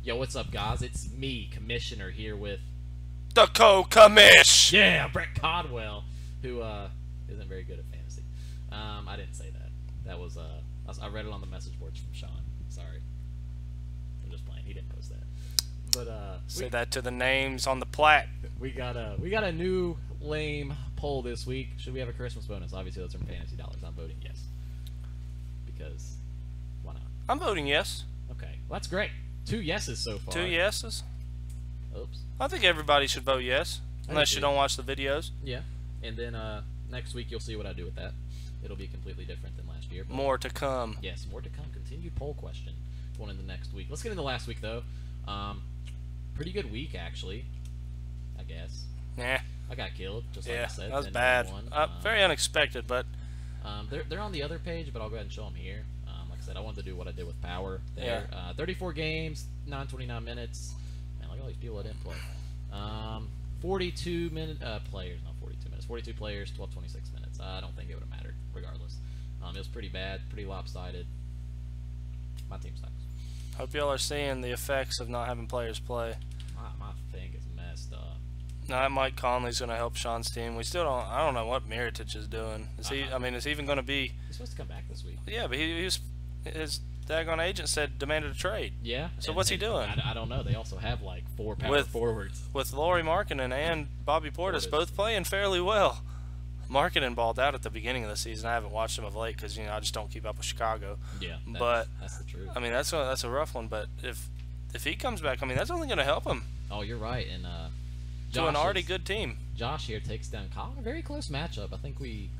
Yo, what's up, guys? It's me, Commissioner, here with The co-commish. Brett Codwell, who isn't very good at fantasy. I didn't say that. That was I read it on the message boards from Sean. Sorry, I'm just playing. He didn't post that. But Say that to the names on the plaque. we got a new lame poll this week. Should we have a Christmas bonus? Obviously, those are fantasy dollars. I'm voting yes because why not? I'm voting yes. Okay, well, that's great. 2 yeses so far. 2 yeses. Oops. I think everybody should vote yes, unless you don't watch the videos. Yeah, and then next week you'll see what I do with that. It'll be completely different than last year. But More to come. yes, more to come. Continued poll question going into next week. Let's get into last week though. Pretty good week actually, I guess. Nah. I got killed, just like Yeah, I said. that was 10-1. bad. Very unexpected, but They're on the other page, but I'll go ahead and show them here. Like I said, I wanted to do what I did with Power there. 34 games, 929 minutes. Man, look at all these people that didn't play. 42 players, not 42 minutes. 42 players, 12:26 minutes. I don't think it would have mattered, regardless. It was pretty bad, pretty lopsided. My team sucks. hope y'all are seeing the effects of not having players play. My thing is messed up. Now, Mike Conley's going to help Sean's team. We still don't. I don't know what Miritich is doing. Is he? I mean, is he even going to be? He's supposed to come back this week. Yeah, but he was. His daggone agent said demanded a trade. Yeah. So what's he doing? I don't know. They also have like 4 power With- forwards. With Laurie Markkinen and Bobby Portis both playing fairly well. Markkinen balled out at the beginning of the season. I haven't watched him of late because I just don't keep up with Chicago. Yeah. But that's the truth. I mean that's a rough one. But if he comes back, I mean that's only going to help him Oh, you're right. And to an Josh already is- good team. Josh here takes down Kyle. A very close matchup.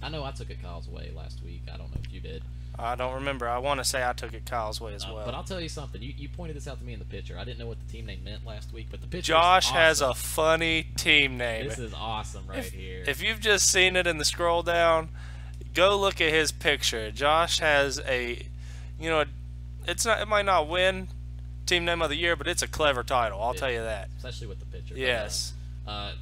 I know I took it Kyle's way last week. I don't know if you did. I don't remember. I want to say I took it Kyle's way as well. But I'll tell you something. You pointed this out to me in the picture. I didn't know what the team name meant last week, but the picture. Josh awesome. has a funny team name. This is awesome right here. If you've just seen it in the scroll down, go look at his picture. Josh has a, it's not. It might not win team name of the year, but it's a clever title. I'll tell you that. Especially with the picture. Yes. But,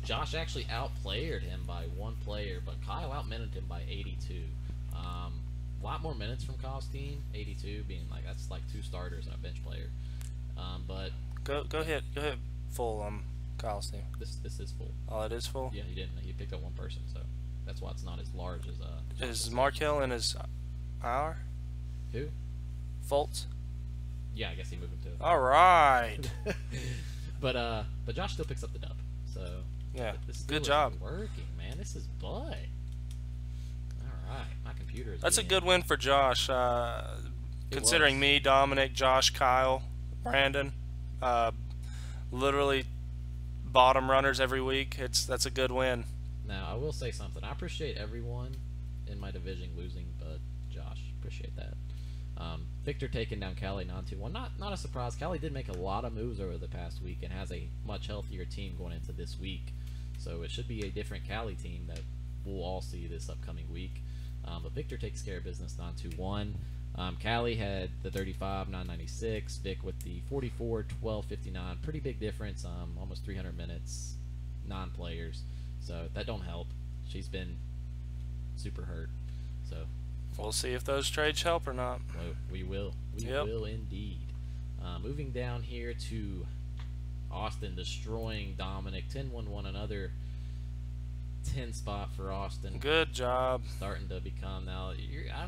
Josh actually outplayed him by 1 player, but Kyle outminted him by 82. A lot more minutes from Kyle's team. 82 being that's like 2 starters and a bench player. But Go hit full on Kyle's team. this is full. Oh, it is full. Yeah, he didn't. He picked up 1 person, so that's why it's not as large as Is Mark Hill in his hour? Who? Fultz. Yeah, I guess he moved him too. All right. But Josh still picks up the dub. So Yeah. this still Good is job. working, man. This is bud. All right, my computer is. That's a being- good win for Josh. Considering was. me, Dominic, Josh, Kyle, Brandon, literally bottom runners every week. That's a good win. Now I will say something. I appreciate everyone in my division losing, but Josh, appreciate that. Victor taking down Cali 9-2-1. Not a surprise. Cali did make a lot of moves over the past week and has a much healthier team going into this week. So it should be a different Cali team that we'll all see this upcoming week. But Victor takes care of business 9-2-1. Cali had the 35, 996. Vic with the 44, 1259. Pretty big difference. Almost 300 minutes, 9 players. So that don't help. She's been super hurt. So We'll see if those trades help or not. we will. We Yep. will indeed. Moving down here to Austin, destroying Dominic. 10-1-1, another 10 spot for Austin. Good job. Starting to become now.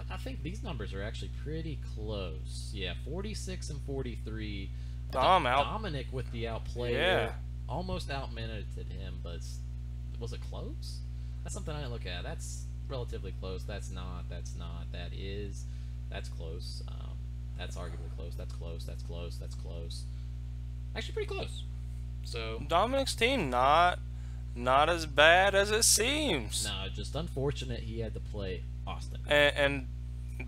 I think these numbers are actually pretty close. Yeah, 46 and 43. Dominic with the outplay. Yeah. Almost outminted him, but was it close? That's something I didn't look at. That's relatively close. That's not. That's not. That is. That's close. That's arguably close. That's close. That's close. That's close. Actually, pretty close. So Dominic's team not as bad as it seems. no, just unfortunate he had to play Austin. And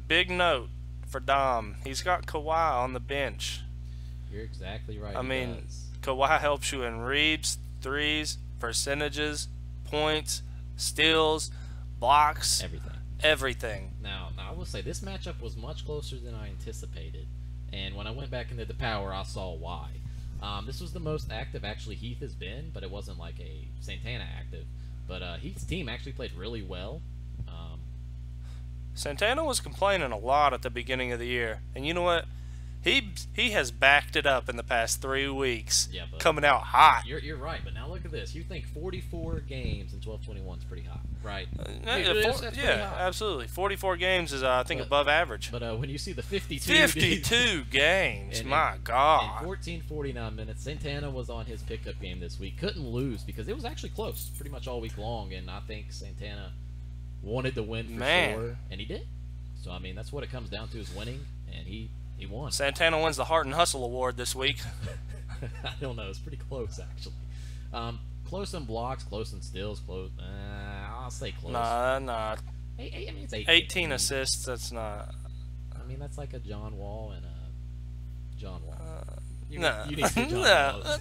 big note for Dom, he's got Kawhi on the bench. You're exactly right. I he mean, does. Kawhi helps you in reads, threes, percentages, points, steals, blocks, everything. Now, I will say this matchup was much closer than I anticipated, and when I went back into the power, I saw why. This was the most active actually Heath has been, but it wasn't like a Santana active. But Heath's team actually played really well. Santana was complaining a lot at the beginning of the year, and you know what? He has backed it up in the past 3 weeks, Yeah, but coming out hot. you're right. But now look at this. You think 44 games in 12-21 is pretty hot, right? Yeah, That's pretty hot. absolutely. 44 games is, I think, above average. But when you see the 52 52 games, And my in God. 14:49 minutes, Santana was on his pickup game this week. Couldn't lose because it was actually close pretty much all week long, and I think Santana wanted to win for sure, and he did. So I mean, that's what it comes down to, is winning, and he won. Santana wins the Heart and Hustle Award this week. I don't know. It's pretty close, actually. Close in blocks, close in steals, close. I'll say close. Nah. I mean, it's 18 assists, that's not. I mean, that's like a John Wall and a John Wall. You No. need to John No. Wall.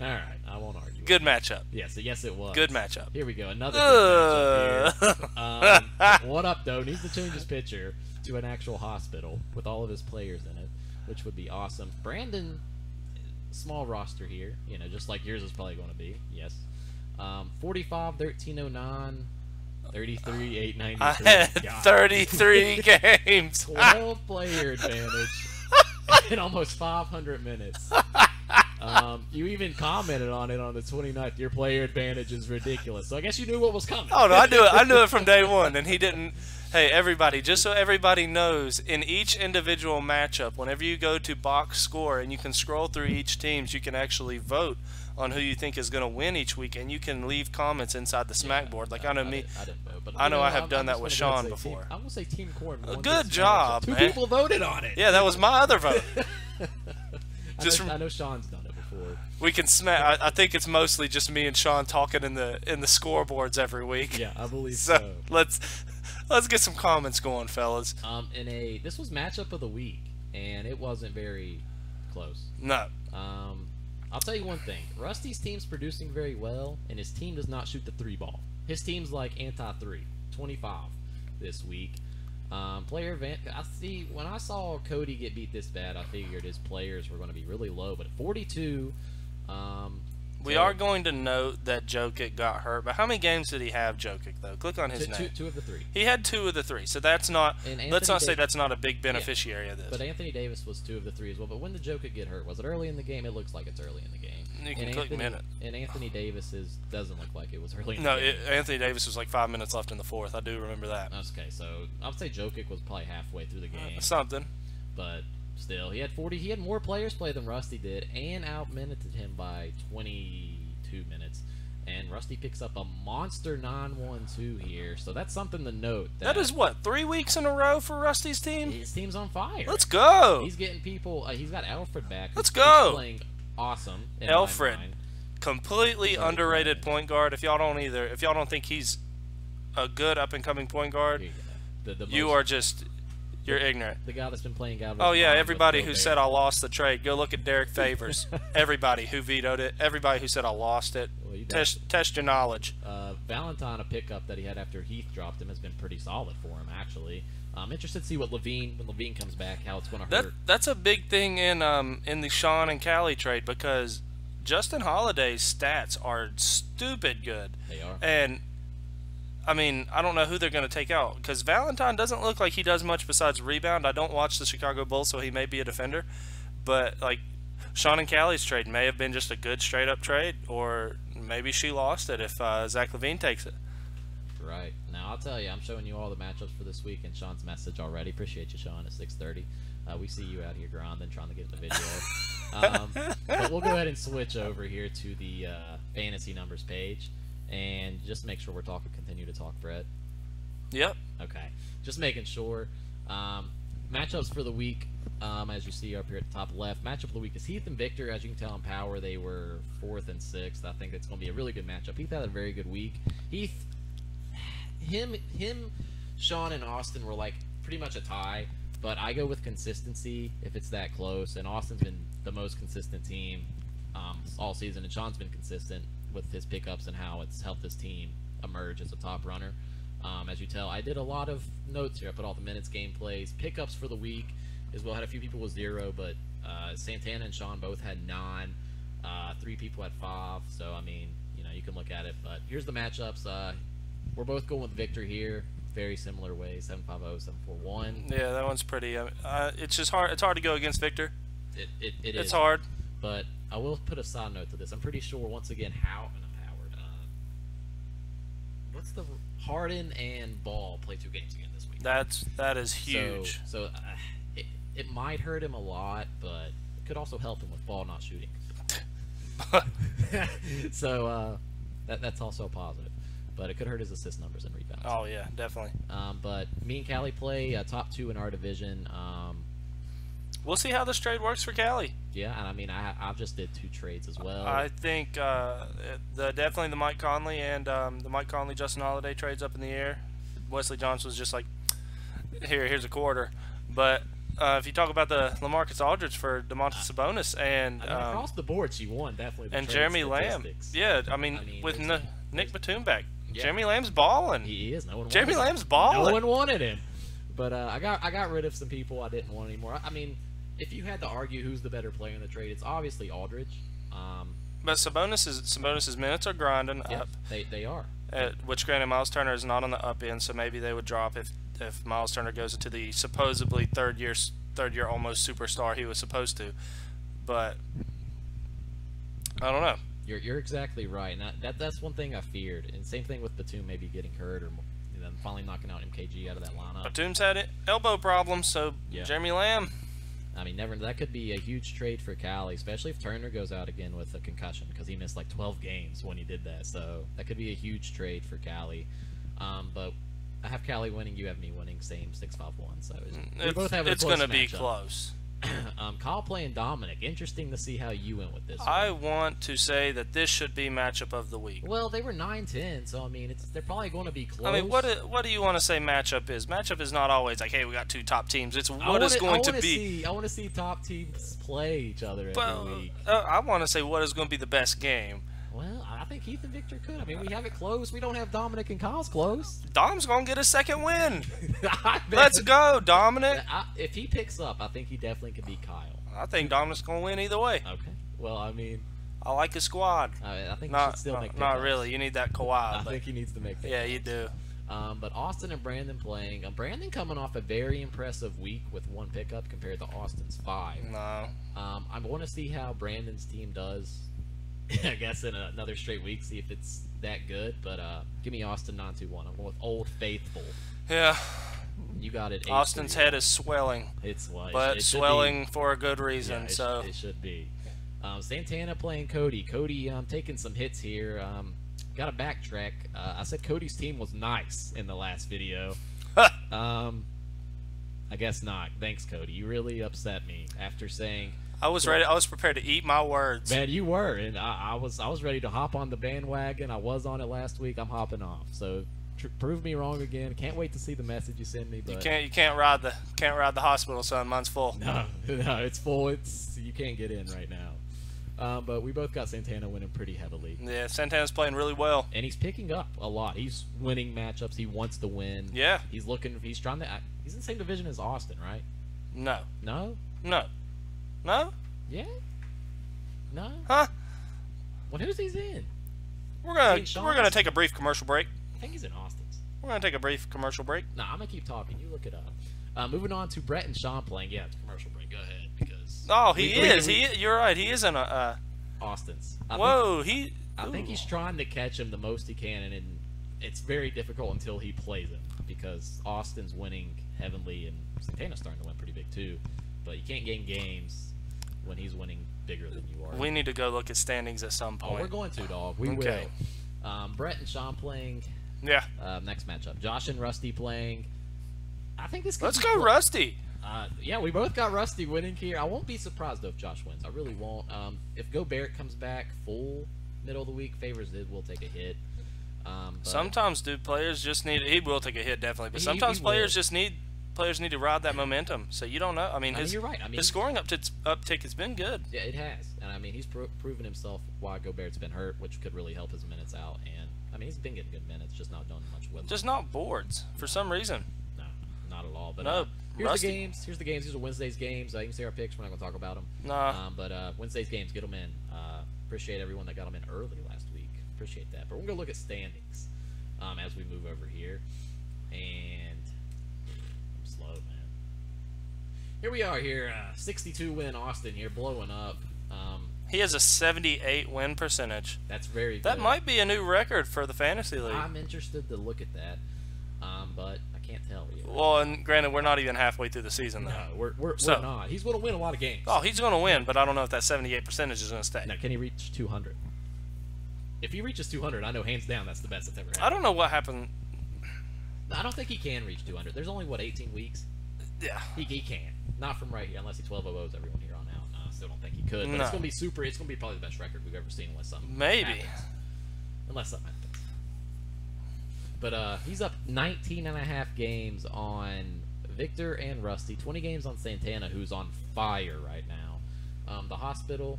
All right, I won't argue. Good matchup. Yes, it was. Good matchup. Here we go. Another good matchup here. What up, though? Needs to change his pitcher to an actual hospital with all of his players in it, which would be awesome. Brandon, small roster here, just like yours is probably going to be. Yes. 45, 1309, 33, 893. I had 33 games. 12 player advantage in almost 500 minutes. You even commented on it on the 29th. Your player advantage is ridiculous. So I guess you knew what was coming. Oh no, I knew it. I knew it from day one, and he didn't. Hey, everybody, just so everybody knows, in each individual matchup, whenever you go to box score and you can scroll through each teams, you can actually vote on who you think is going to win each week, and you can leave comments inside the smack board. Like I know me. I didn't vote, but I know I have I'm done that just with gonna go Sean say before. I'm gonna say Team Corn won. Good this job, matchup. Two man. people voted on it. Yeah, that was my other vote. I know Sean's done it before. We can smack. I think it's mostly just me and Sean talking in the scoreboards every week. Yeah, I believe So so. let's get some comments going, fellas. This was matchup of the week, and it wasn't very close. No. I'll tell you one thing. Rusty's team's producing very well, and his team does not shoot the 3 ball. His team's like anti-3, 25 this week. Player event. When I saw Cody get beat this bad, I figured his players were going to be really low. But at 42, We are going to note that Jokic got hurt, but how many games did he have, Jokic, though? Click on his name. Two of the 3. He had 2 of the 3, so that's not. Let's not say Davis, that's not a big beneficiary of this. But Anthony Davis was 2 of the 3 as well. But when did Jokic get hurt? Was it early in the game? It looks like it's early in the game. You can click minute. And Anthony Davis doesn't look like it was early in No, the game. Anthony Davis was like 5 minutes left in the 4th. I do remember that. Okay, so I would say Jokic was probably halfway through the game. Something. But still, he had 40. He had more players play than Rusty did, and out-minuted him by 22 minutes. And Rusty picks up a monster 9-1-2 here, so that's something to note. That is what, 3 weeks in a row for Rusty's team? His team's on fire. Let's go. He's getting people. He's got Alfred back. Let's who's go. Playing awesome. in Alfred, my mind. completely underrated point guard. If y'all don't think he's a good up and coming point guard, Here you go. you are just. You're ignorant. The guy that's been playing out of Oh his yeah, mind everybody with who Gobert. said I lost the trade, go look at Derek Favors. Everybody who vetoed it, everybody who said I lost it. Well, you Test your knowledge. Valentine, a pickup that he had after Heath dropped him, has been pretty solid for him actually. I'm interested to see what when Levine comes back, how it's going to hurt. That's a big thing in the Sean and Callie trade, because Justin Holiday's stats are stupid good. They are. And I mean, I don't know who they're going to take out, because Valentine doesn't look like he does much besides rebound. I don't watch the Chicago Bulls, so he may be a defender. But, like, Sean and Callie's trade may have been just a good straight-up trade, or maybe she lost it if Zach LaVine takes it. Right. Now, I'll tell you, I'm showing you all the matchups for this week in Sean's message already. Appreciate you, Sean, at 6:30. We see you out here grinding, trying to get in the video. But we'll go ahead and switch over here to the fantasy numbers page. And just make sure we're continue to talk, Fred. Yep. Okay. Just making sure. Matchups for the week, as you see up here at the top left. Matchup of the week is Heath and Victor. As you can tell in power, they were 4th and 6th. I think it's going to be a really good matchup. Heath had a very good week. Heath, him, Sean, and Austin were like pretty much a tie. But I go with consistency if it's that close. And Austin's been the most consistent team all season. And Sean's been consistent with his pickups and how it's helped his team emerge as a top runner. As you tell, I did a lot of notes here. I put all the minutes, gameplays, pickups for the week as well. Had a few people with 0, but Santana and Sean both had 9. 3 people had 5. So I mean, you can look at it. But here's the matchups. We're both going with Victor here. very similar ways, 750, 741. Yeah, that one's pretty. It's just hard. It's hard to go against Victor. It It's is hard. But I will put a side note to this. I'm pretty sure once again Howard. What's the Harden and Ball play 2 games again this week? That is huge. So it might hurt him a lot, but it could also help him with Ball not shooting. So that's also a positive. But it could hurt his assist numbers and rebounds. Oh yeah, definitely. But me and Callie play top 2 in our division. We'll see how this trade works for Callie. Yeah, and I mean I just did 2 trades as well. I think definitely the Mike Conley and the Mike Conley Justin Holiday trades up in the air. Wesley Johnson was just like, here's a quarter. But if you talk about the LaMarcus Aldridge for Domantas Sabonis and across the board, she won definitely. And Jeremy Lamb. Yeah, I mean with Nick Batum back, yeah. Jeremy Lamb's balling. He is. No one. Jeremy Lamb's balling. No one wanted him. But I got rid of some people I didn't want anymore. I mean, if you had to argue who's the better player in the trade, it's obviously Aldridge. But Sabonis's minutes are grinding up. They are. Which granted, Miles Turner is not on the up end, so maybe they would drop if Miles Turner goes into the supposedly third year almost superstar he was supposed to. But I don't know. You're exactly right, and that's one thing I feared. And same thing with Batum maybe getting hurt or then finally knocking out MKG out of that lineup. Batum's had elbow problems, so yeah. Jeremy Lamb. I mean, that could be a huge trade for Callie, especially if Turner goes out again with a concussion, because he missed like 12 games when he did that. So that could be a huge trade for Callie. But I have Callie winning, you have me winning, same 6-5-1. So we both have a it's going to be close. Kyle playing Dominic. Interesting to see how you went with this. I want to say that this should be matchup of the week. Well, they were 9-10, so I mean, they're probably going to be close. I mean, what do you want to say matchup is? Matchup is not always like, hey, we got 2 top teams. It's what is going to be. I want to see top teams play each other every week. I want to say what is going to be the best game. Well, I think Heath and Victor could. I mean, we have it close. We don't have Dominic and Kyle's close. Dom's going to get a second win. Let's go, Dominic. If he picks up, I think he definitely could beat Kyle. I think Dominic's going to win either way. Okay. Well, I mean, I like his squad. I think he should still make pickups. Not really. You need that Kawhi. I think he needs to make pickups. Yeah, you do. But Austin and Brandon playing. Brandon coming off a very impressive week with 1 pickup compared to Austin's 5. No. I want to see how Brandon's team does. I guess in another straight week, see if it's that good. But give me Austin 9-2-1. I'm going with Old Faithful. Yeah. You got it. Austin's head is swelling. But swelling for a good reason. Yeah, so it should be. Santana playing Cody. Cody taking some hits here. Got to backtrack. I said Cody's team was nice in the last video. I guess not. Thanks, Cody. You really upset me after saying. I was ready. I was prepared to eat my words. Man, you were, and I was ready to hop on the bandwagon. I was on it last week. I'm hopping off. So prove me wrong again. Can't wait to see the message you send me. But you can't ride the hospital, son. Mine's full. No, it's full. You can't get in right now. But we both got Santana winning pretty heavily. Yeah, Santana's playing really well, and he's picking up a lot. He's winning matchups. He wants to win. Yeah, he's trying to. He's in the same division as Austin, right? No. No. No. No? Yeah. No. Huh? Well, who's he's in? We're gonna take a brief commercial break. I think he's in Austin's. We're gonna take a brief commercial break. Nah, I'm gonna keep talking. You look it up. Moving on to Brett and Sean playing. Yeah, it's a commercial break. Go ahead, because. Oh, you're right. He is in Austin's. I think he's trying to catch him the most he can, and it's very difficult until he plays him because Austin's winning heavily and Santana's starting to win pretty big too. But you can't gain games when he's winning bigger than you are. We need to go look at standings at some point. Oh, we're going to, dog. We will. Brett and Sean playing. Yeah. Next matchup. Josh and Rusty playing. I think this. Let's go, Rusty. Yeah, we both got Rusty winning here. I won't be surprised though if Josh wins. I really won't. If Gobert comes back full middle of the week, Favors will take a hit. Sometimes, dude, players just need. He will take a hit definitely, but sometimes players just need. Players need to ride that momentum, so you don't know. I mean, you're right. His scoring uptick has been good. Yeah, it has, and I mean, he's proven himself why Gobert's been hurt, which could really help his minutes out. And I mean, he's been getting good minutes, just not doing much with them. Just not boards for some reason. No, not at all. But no, here's the games. Here's the games. These are Wednesday's games. You can see our picks. We're not going to talk about them. Nah. But Wednesday's games, get them in. Appreciate everyone that got them in early last week. Appreciate that. But we're going to look at standings as we move over here. And I'm slow, man. Here we are here, 62 win Austin here, blowing up. He has a 78 win percentage. That's very good. That might be a new record for the fantasy league. I'm interested to look at that, but I can't tell you. Well, and granted, we're not even halfway through the season, though. No, we're So- not. He's going to win a lot of games. Oh, he's going to win, but I don't know if that 78 percentage is going to stay. Now, can he reach 200? If he reaches 200, I know hands down that's the best that's ever happened. I don't know what happened. I don't think he can reach 200. There's only, what, 18 weeks? Yeah. He can. Not from right here, unless he 12-0-0s everyone here on out. I still don't think he could. But No. it's going to be super. It's going to be probably the best record we've ever seen unless something Maybe. happens. Unless something happens. But he's up 19.5 games on Victor and Rusty. 20 games on Santana, who's on fire right now. The hospital,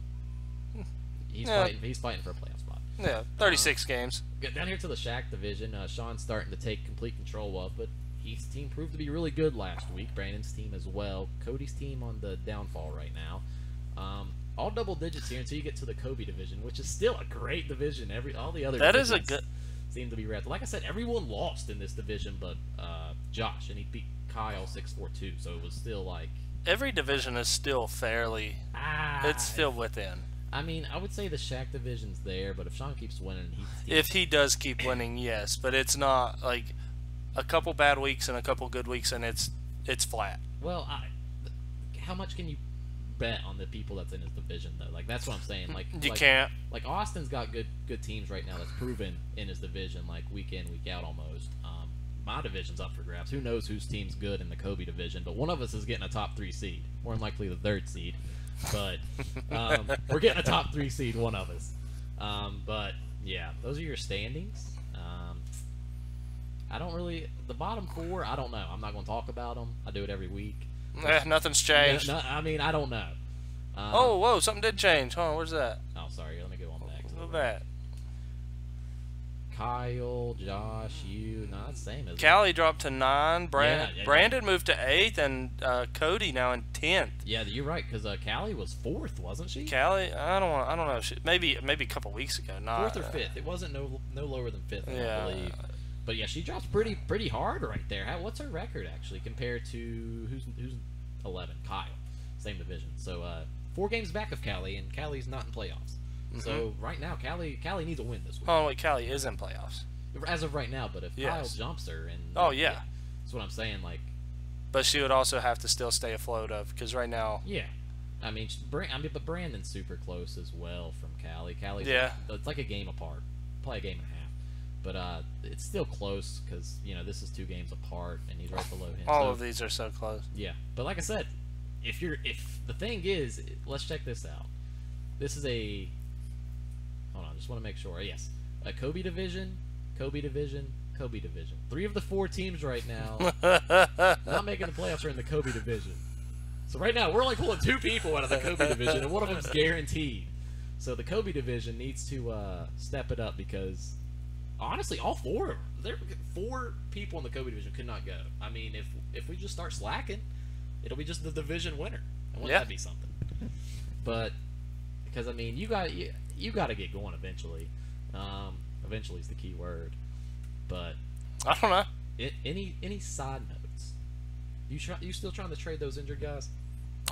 he's fighting for a playoff spot. Yeah, 36 games. Get down here to the Shaq division. Sean's starting to take complete control of, but his team proved to be really good last week. Brandon's team as well. Cody's team on the downfall right now. All double digits here until you get to the Kobe division, which is still a great division. All the other That is divisions a good. seem to be wrapped. Like I said, everyone lost in this division, but Josh, and he beat Kyle 6-4-2. So it was still like Every division is still fairly. It's still within. I mean, I would say the Shaq division's there, but if Sean keeps winning, If he does keep winning, yes, but it's not like a couple bad weeks and a couple good weeks, and it's flat. Well, how much can you bet on the people that's in his division though? Like that's what I'm saying. Like You can't. Like Austin's got good teams right now that's proven in his division, like week in week out almost. My division's up for grabs. Who knows whose team's good in the Kobe division? But one of us is getting a top 3 seed, more than likely the 3rd seed. But we're getting a top 3 seed, one of us. But yeah, those are your standings. I don't really the bottom 4. I don't know. I'm not going to talk about them. I do it every week. Nothing's changed. No, I mean, I don't know. Oh, whoa, something did change. Hold on, where's that? Oh, sorry. Let me go on back. Go back. Kyle, Josh, you. No, it's the same as Callie dropped to 9. Yeah. Brandon moved to 8th, and Cody now in 10th. Yeah, you're right, because Callie was 4th, wasn't she? Callie, I don't know. Maybe a couple weeks ago. Not 4th or 5th. It wasn't no lower than 5th, Yeah. I believe. But yeah, she drops pretty hard right there. What's her record actually compared to who's 11? Kyle, same division. So 4 games back of Callie, and Callie's not in playoffs. So right now, Callie needs a win this week. Oh wait, Callie is in playoffs. As of right now, but if Kyle jumps her, and Oh yeah. That's what I'm saying. Like, but she would also have to still stay afloat because right now. Yeah, I mean, but Brandon's super close as well from Callie. Callie's it's like a game apart, probably a game and a half. But it's still close because this is 2 games apart, and he's right below him. All of these are so close. Yeah, but like I said, if the thing is, let's check this out. This is a. Hold on, just want to make sure. Yes, a Kobe division, Kobe division, Kobe division. 3 of the 4 teams right now not making the playoffs are in the Kobe division. So right now we're only pulling 2 people out of the Kobe division, and one of them's guaranteed. So the Kobe division needs to step it up because honestly, all 4 people in the Kobe division could not go. I mean, if we just start slacking, it'll be just the division winner, and wouldn't that be something? But because I mean, you got to get going eventually. Eventually is the key word. But I don't know. Any side notes? You still trying to trade those injured guys?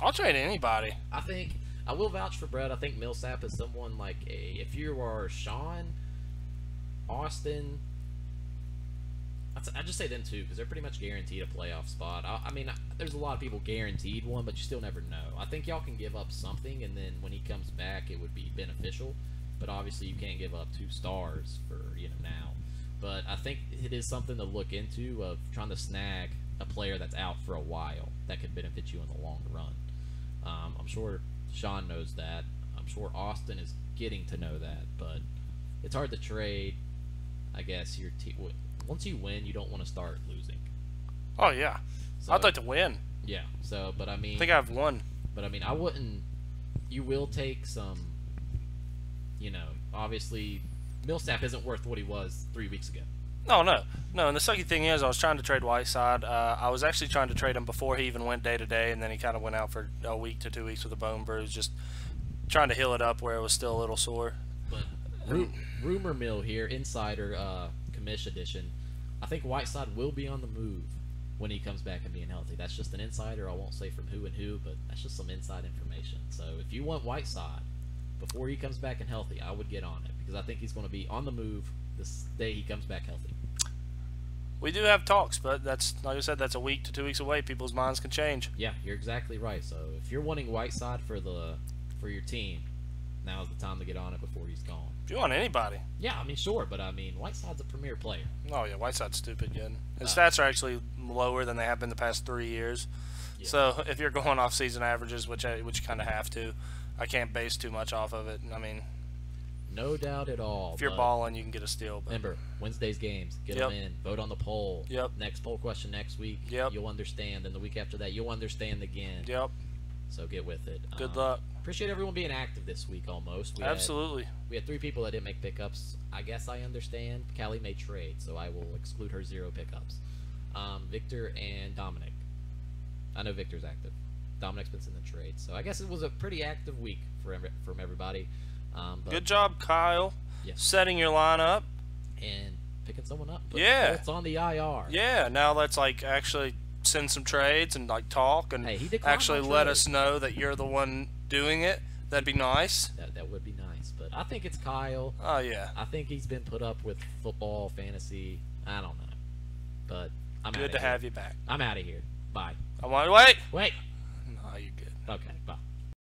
I'll trade anybody. I think I will vouch for Brett. I think Millsap is someone like if you are Sean, Austin. I just say them 2 because they're pretty much guaranteed a playoff spot. I mean, there's a lot of people guaranteed one, but you still never know. I think y'all can give up something, and then when he comes back, it would be beneficial. But obviously, you can't give up 2 stars for now. But I think it is something to look into of trying to snag a player that's out for a while that could benefit you in the long run. I'm sure Sean knows that. I'm sure Austin is getting to know that, but it's hard to trade. I guess your team. Once you win, you don't want to start losing. Oh yeah, So, I'd like to win. Yeah. So, but I mean, I think I've won. But I mean, I wouldn't. You will take some. Obviously, Millsap isn't worth what he was 3 weeks ago. No. And the sucky thing is, I was trying to trade Whiteside. I was actually trying to trade him before he even went day to day, and then he kind of went out for a week to 2 weeks with a bone bruise, just trying to heal it up where it was still a little sore. But rumor mill here, insider commish edition. I think Whiteside will be on the move when he comes back and being healthy. That's just an insider. I won't say from who and who, but that's just some inside information. So if you want Whiteside before he comes back and healthy, I would get on it because I think he's going to be on the move this day he comes back healthy. We do have talks, but that's, like I said, that's a week to 2 weeks away. People's minds can change. Yeah, you're exactly right. So if you're wanting Whiteside for your team, now's the time to get on it before he's gone. If you want anybody. Yeah, I mean, sure, but I mean, Whiteside's a premier player. Oh, yeah, Whiteside's stupid good. His stats are actually lower than they have been the past 3 years. Yeah. So if you're going off season averages, which you kind of have to, I can't base too much off of it. I mean, no doubt at all. if you're balling, you can get a steal. But remember, Wednesday's games. Get them in. Vote on the poll. Yep. Next poll question next week. Yep. You'll understand. And the week after that, you'll understand again. Yep. So get with it. Good luck. Appreciate everyone being active this week almost. Absolutely. We had 3 people that didn't make pickups. I guess I understand. Callie made trade, so I will exclude her 0 pickups. Victor and Dominic. I know Victor's active. Dominic's been in the trade. So I guess it was a pretty active week from everybody. But good job, Kyle. Yes. Setting your lineup. And picking someone up. Yeah. It's on the IR. Yeah, now let's like actually send some trades and like talk and Hey, he declined actually my let trade. us know that you're the one doing it. That'd be nice. That would be nice. But I think it's Kyle. Oh, yeah. I think he's been put up with football, fantasy. I don't know. But I'm Good to have you back. I'm out of here. Bye. I want to wait. Wait. No, you're good. Okay, bye.